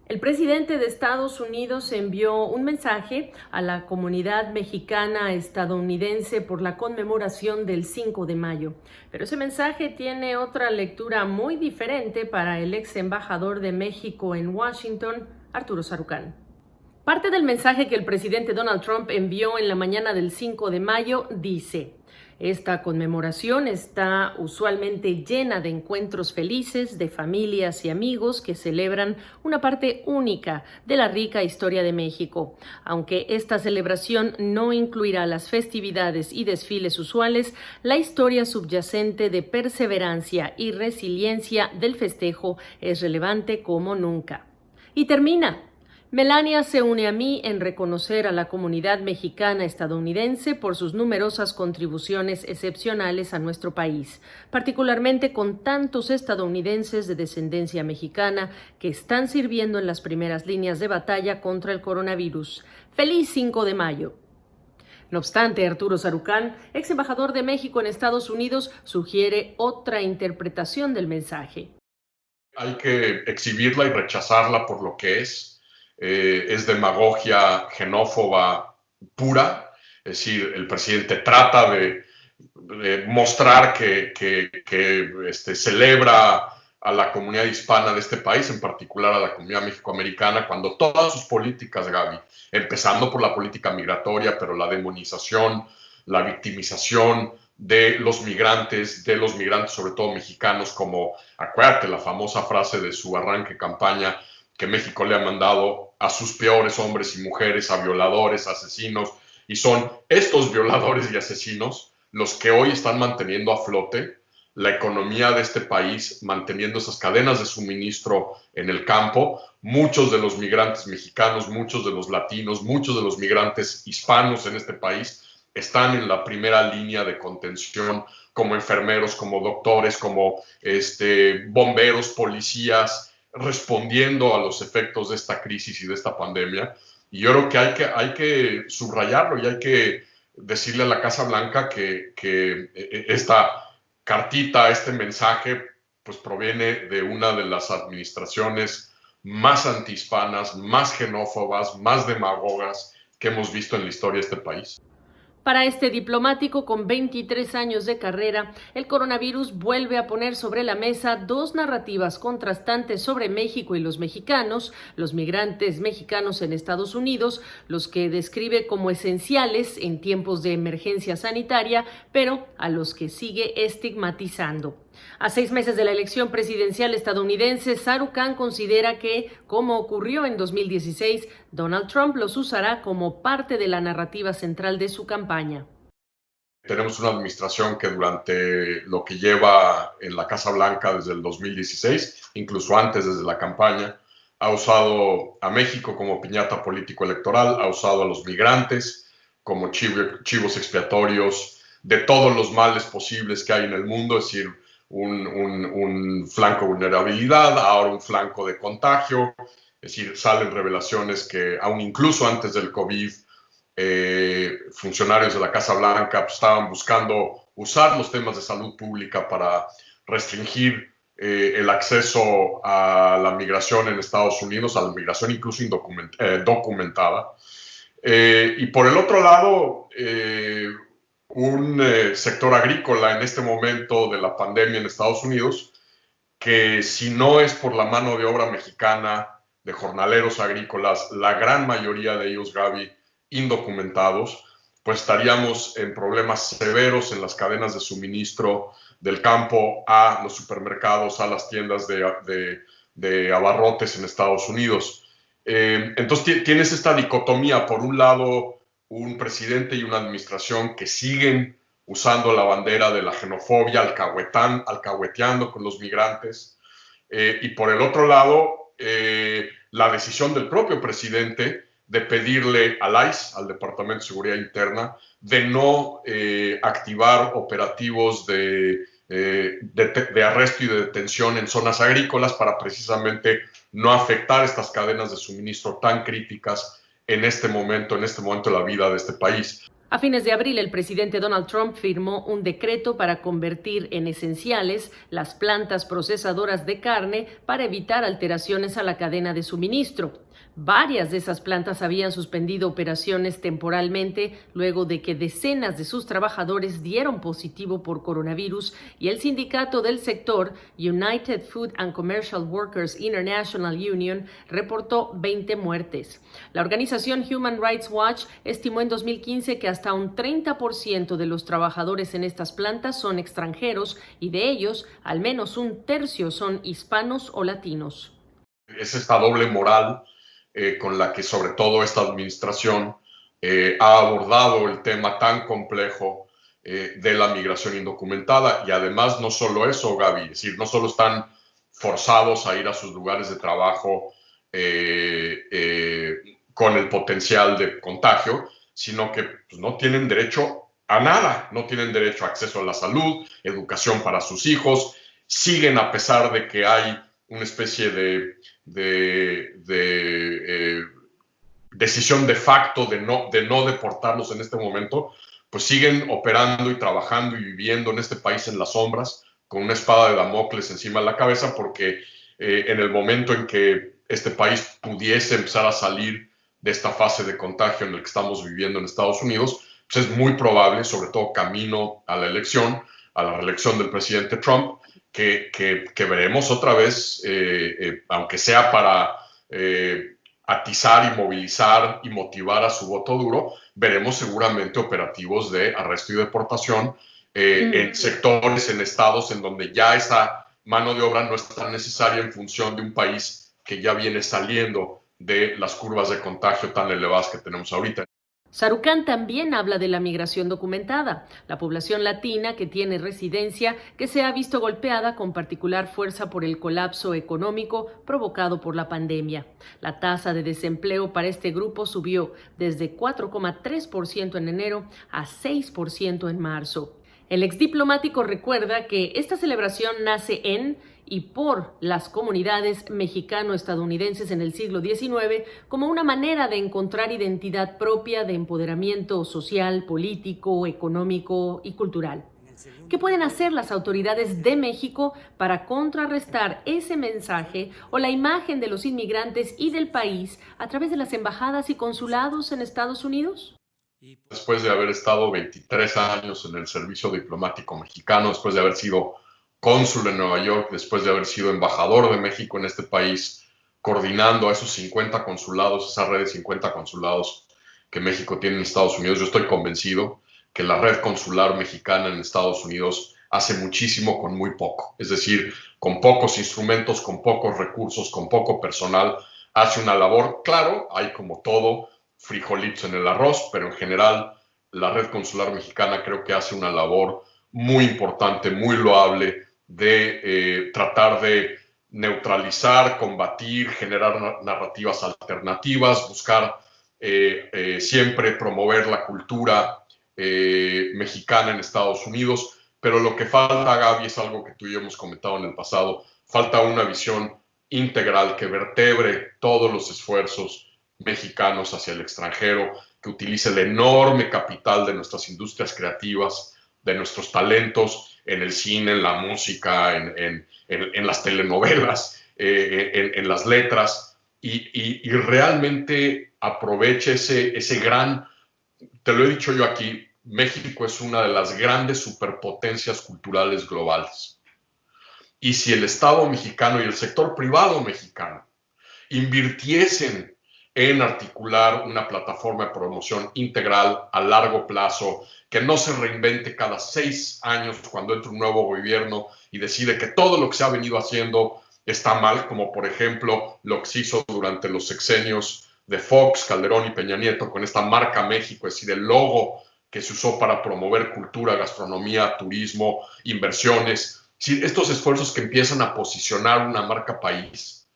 El presidente de Estados Unidos envió un mensaje a la comunidad mexicana estadounidense por la conmemoración del 5 de mayo, pero ese mensaje tiene otra lectura muy diferente para el ex embajador de México en Washington, Arturo Sarucán. Parte del mensaje que el presidente Donald Trump envió en la mañana del 5 de mayo dice: esta conmemoración está usualmente llena de encuentros felices de familias y amigos que celebran una parte única de la rica historia de México. Aunque esta celebración no incluirá las festividades y desfiles usuales, la historia subyacente de perseverancia y resiliencia del festejo es relevante como nunca. Y termina: Melania se une a mí en reconocer a la comunidad mexicana estadounidense por sus numerosas contribuciones excepcionales a nuestro país, particularmente con tantos estadounidenses de descendencia mexicana que están sirviendo en las primeras líneas de batalla contra el coronavirus. ¡Feliz 5 de mayo! No obstante, Arturo Sarucán, ex embajador de México en Estados Unidos, sugiere otra interpretación del mensaje. Hay que exhibirla y rechazarla por lo que es demagogia xenófoba pura, es decir, el presidente trata de mostrar que celebra a la comunidad hispana de este país, en particular a la comunidad mexicoamericana, cuando todas sus políticas, Gaby, empezando por la política migratoria, pero la demonización, la victimización de los migrantes sobre todo mexicanos, como, acuérdate, la famosa frase de su arranque de campaña, que México le ha mandado a sus peores hombres y mujeres, a violadores, asesinos, y son estos violadores y asesinos los que hoy están manteniendo a flote la economía de este país, manteniendo esas cadenas de suministro en el campo. Muchos de los migrantes mexicanos, muchos de los latinos, muchos de los migrantes hispanos en este país están en la primera línea de contención, como enfermeros, como doctores, como bomberos, policías, respondiendo a los efectos de esta crisis y de esta pandemia. Y yo creo que hay que subrayarlo y hay que decirle a la Casa Blanca que esta cartita, este mensaje, pues proviene de una de las administraciones más antihispanas, más xenófobas, más demagogas que hemos visto en la historia de este país. Para este diplomático con 23 años de carrera, el coronavirus vuelve a poner sobre la mesa dos narrativas contrastantes sobre México y los mexicanos, los migrantes mexicanos en Estados Unidos, los que describe como esenciales en tiempos de emergencia sanitaria, pero a los que sigue estigmatizando. A 6 meses de la elección presidencial estadounidense, Sarucán considera que, como ocurrió en 2016, Donald Trump los usará como parte de la narrativa central de su campaña. Tenemos una administración que durante lo que lleva en la Casa Blanca desde el 2016, incluso antes desde la campaña, ha usado a México como piñata político-electoral, ha usado a los migrantes como chivos expiatorios de todos los males posibles que hay en el mundo, es decir, un flanco de vulnerabilidad, ahora un flanco de contagio, es decir, salen revelaciones que aún incluso antes del COVID, funcionarios de la Casa Blanca pues, estaban buscando usar los temas de salud pública para restringir el acceso a la migración en Estados Unidos, a la migración incluso documentada. Y por el otro lado, un sector agrícola en este momento de la pandemia en Estados Unidos, que si no es por la mano de obra mexicana, de jornaleros agrícolas, la gran mayoría de ellos, Gaby, indocumentados, pues estaríamos en problemas severos en las cadenas de suministro del campo a los supermercados, a las tiendas de abarrotes en Estados Unidos. Entonces tienes esta dicotomía, por un lado, un presidente y una administración que siguen usando la bandera de la xenofobia, alcahueteando con los migrantes, y por el otro lado, la decisión del propio presidente de pedirle al ICE, al Departamento de Seguridad Interna, de no activar operativos de arresto y de detención en zonas agrícolas para precisamente no afectar estas cadenas de suministro tan críticas en este momento de la vida de este país. A fines de abril, el presidente Donald Trump firmó un decreto para convertir en esenciales las plantas procesadoras de carne para evitar alteraciones a la cadena de suministro. Varias de esas plantas habían suspendido operaciones temporalmente luego de que decenas de sus trabajadores dieron positivo por coronavirus y el sindicato del sector, United Food and Commercial Workers International Union, reportó 20 muertes. La organización Human Rights Watch estimó en 2015 que hasta un 30% de los trabajadores en estas plantas son extranjeros y de ellos, al menos un tercio son hispanos o latinos. Es esta doble moral con la que sobre todo esta administración ha abordado el tema tan complejo de la migración indocumentada. Y además no solo eso, Gaby, es decir, no solo están forzados a ir a sus lugares de trabajo con el potencial de contagio, sino que pues, no tienen derecho a nada, no tienen derecho a acceso a la salud, educación para sus hijos, siguen a pesar de que hay una especie de decisión de facto de no deportarlos en este momento, pues siguen operando y trabajando y viviendo en este país en las sombras, con una espada de Damocles encima de la cabeza, porque en el momento en que este país pudiese empezar a salir de esta fase de contagio en la que estamos viviendo en Estados Unidos, pues es muy probable, sobre todo camino a la elección, a la reelección del presidente Trump, que veremos otra vez, aunque sea para atizar y movilizar y motivar a su voto duro, veremos seguramente operativos de arresto y deportación en sectores, en estados en donde ya esa mano de obra no es tan necesaria en función de un país que ya viene saliendo de las curvas de contagio tan elevadas que tenemos ahorita. Sarucán también habla de la migración documentada, la población latina que tiene residencia que se ha visto golpeada con particular fuerza por el colapso económico provocado por la pandemia. La tasa de desempleo para este grupo subió desde 4,3% en enero a 6% en marzo. El exdiplomático recuerda que esta celebración nace en y por las comunidades mexicano-estadounidenses en el siglo XIX como una manera de encontrar identidad propia de empoderamiento social, político, económico y cultural. ¿Qué pueden hacer las autoridades de México para contrarrestar ese mensaje o la imagen de los inmigrantes y del país a través de las embajadas y consulados en Estados Unidos? Después de haber estado 23 años en el servicio diplomático mexicano, después de haber sido cónsul en Nueva York, después de haber sido embajador de México en este país, coordinando a esos 50 consulados, esa red de 50 consulados que México tiene en Estados Unidos, yo estoy convencido que la red consular mexicana en Estados Unidos hace muchísimo con muy poco. Es decir, con pocos instrumentos, con pocos recursos, con poco personal, hace una labor. Claro, hay como todo frijolitos en el arroz, pero en general la red consular mexicana creo que hace una labor muy importante, muy loable de tratar de neutralizar, combatir, generar narrativas alternativas, buscar siempre promover la cultura mexicana en Estados Unidos. Pero lo que falta, Gaby, es algo que tú y yo hemos comentado en el pasado, falta una visión integral que vertebre todos los esfuerzos mexicanos hacia el extranjero, que utilice el enorme capital de nuestras industrias creativas, de nuestros talentos en el cine, en la música, en las telenovelas, en las letras, y realmente aproveche ese gran, te lo he dicho yo aquí, México es una de las grandes superpotencias culturales globales. Y si el Estado mexicano y el sector privado mexicano invirtiesen en articular una plataforma de promoción integral a largo plazo, que no se reinvente cada 6 años cuando entra un nuevo gobierno y decide que todo lo que se ha venido haciendo está mal, como por ejemplo lo que se hizo durante los sexenios de Fox, Calderón y Peña Nieto con esta marca México, es decir, el logo que se usó para promover cultura, gastronomía, turismo, inversiones. Sí, estos esfuerzos que empiezan a posicionar una marca país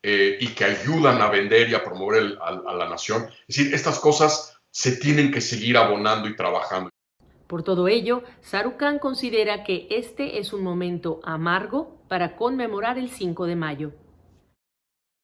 y que ayudan a vender y a promover a la nación. Es decir, estas cosas se tienen que seguir abonando y trabajando. Por todo ello, Sarucán considera que este es un momento amargo para conmemorar el 5 de mayo.